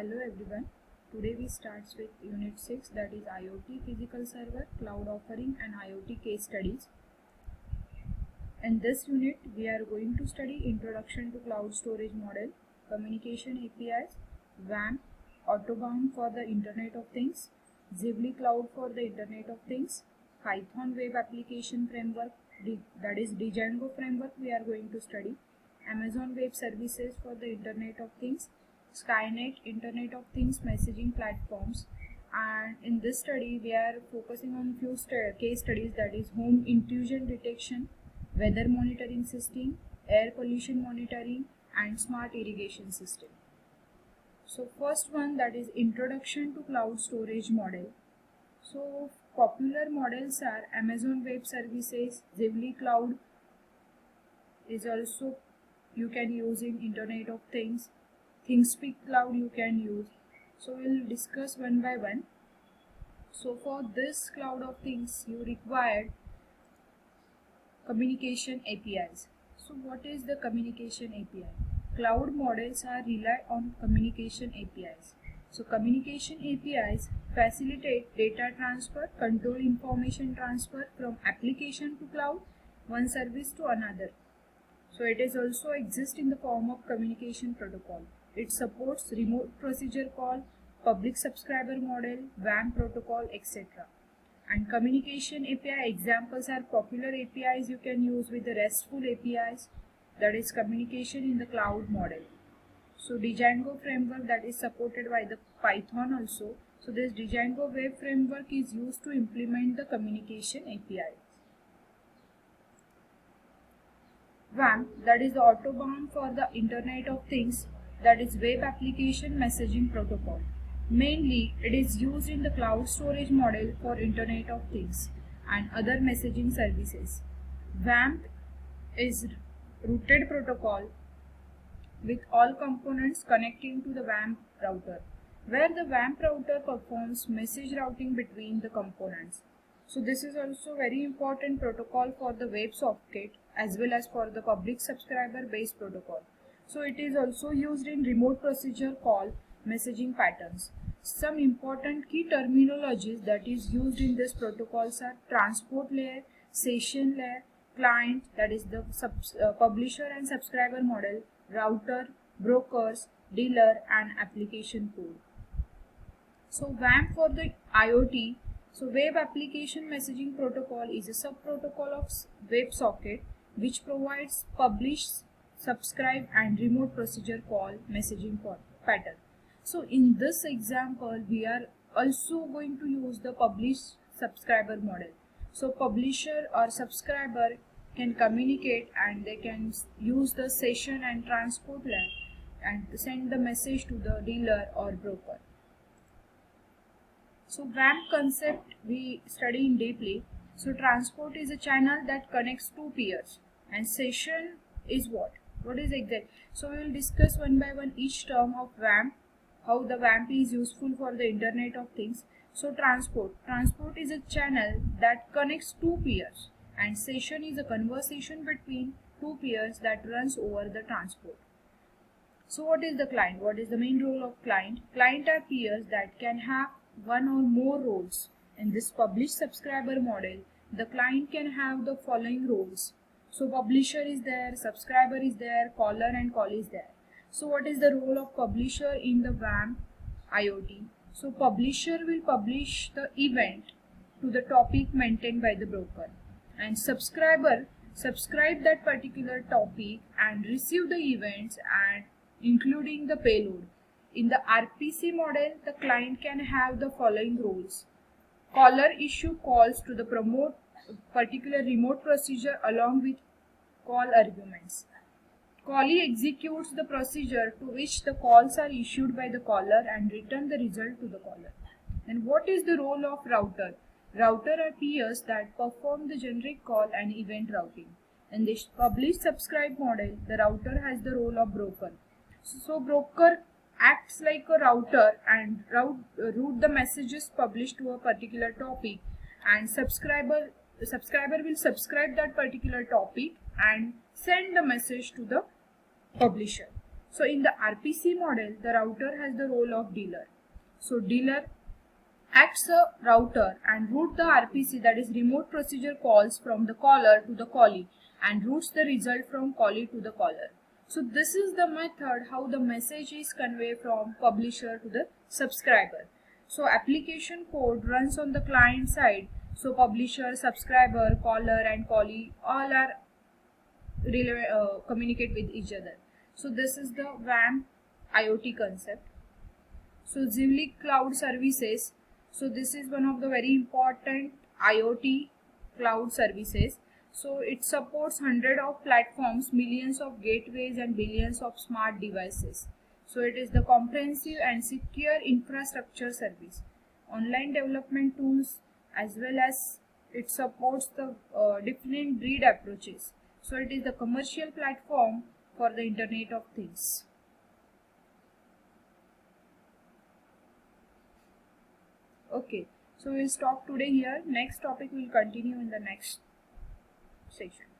Hello everyone. Today we start with Unit 6, that is IoT Physical Server, Cloud Offering and IoT Case Studies. In this unit we are going to study Introduction to Cloud Storage Model, Communication APIs, WAMP, Autobound for the Internet of Things, Zivli Cloud for the Internet of Things, Python Web Application Framework, that is Django Framework we are going to study, Amazon Web Services for the Internet of Things, Skynet Internet of Things messaging platforms, and in this study we are focusing on few case studies, that is home intrusion detection, weather monitoring system, air pollution monitoring and smart irrigation system. So first one, that is Introduction to Cloud Storage Model. So popular models are Amazon Web Services, Zivli Cloud is also you can use in Internet of Things, ThingSpeak Cloud you can use. So we'll discuss one by one. So for this cloud of things you required communication APIs. So what is the communication API? Cloud models are rely on communication APIs. So communication APIs facilitate data transfer, control information transfer from application to cloud, one service to another. So it is also exist in the form of communication protocol. It supports remote procedure call, public subscriber model, WAMP protocol, etc. And communication API examples are popular APIs you can use with the RESTful APIs, that is communication in the cloud model. So Django framework, that is supported by the Python also. So this Django web framework is used to implement the communication API. WAMP, that is the Autobound for the Internet of Things, that is web application messaging protocol. Mainly it is used in the cloud storage model for Internet of Things and other messaging services. WAMP is routed protocol with all components connecting to the WAMP router, where the WAMP router performs message routing between the components. So this is also very important protocol for the WebSocket as well as for the public subscriber based protocol. So it is also used in remote procedure call messaging patterns. Some important key terminologies that is used in this protocols are transport layer, session layer, client, that is the publisher and subscriber model, router, brokers, dealer and application code. So WAMP for the IoT. So Web Application Messaging Protocol is a sub-protocol of WebSocket which provides publish, subscribe and remote procedure call messaging pattern. So in this example we are also going to use the publish subscriber model. So publisher or subscriber can communicate and they can use the session and transport layer and send the message to the dealer or broker. So WAMP concept we study in deeply. So transport is a channel that connects two peers and session is what? What is exact? So we will discuss one by one each term of WAMP, how the WAMP is useful for the Internet of Things. So transport is a channel that connects two peers and session is a conversation between two peers that runs over the transport. So what is the client? What is the main role of client? Client are peers that can have one or more roles. In this publish subscriber model, the client can have the following roles. So publisher is there, subscriber is there, caller and call is there. So what is the role of publisher in the WAMP IoT? So publisher will publish the event to the topic maintained by the broker, and subscriber subscribe that particular topic and receive the events and including the payload. In the RPC model, the client can have the following roles. Caller issue calls to the promote particular remote procedure along with call arguments. Callee executes the procedure to which the calls are issued by the caller and return the result to the caller. And what is the role of router? Router are peers that perform the generic call and event routing. In this publish subscribe model, the router has the role of broker. So broker acts like a router and route the messages published to a particular topic, and subscriber will subscribe that particular topic and send the message to the publisher. So in the RPC model, the router has the role of dealer. So dealer acts a router and route the RPC, that is remote procedure calls, from the caller to the callee and routes the result from callee to the caller. So this is the method how the message is conveyed from publisher to the subscriber. So application code runs on the client side. So publisher, subscriber, caller and callee all are communicate with each other. So this is the WAN IoT concept. So Zivli Cloud Services. So this is one of the very important IoT cloud services. So it supports hundreds of platforms, millions of gateways and billions of smart devices. So it is the comprehensive and secure infrastructure service, online development tools, as well as it supports the different breed approaches. So it is the commercial platform for the Internet of Things. Okay, so we'll stop today here. Next topic will continue in the next session.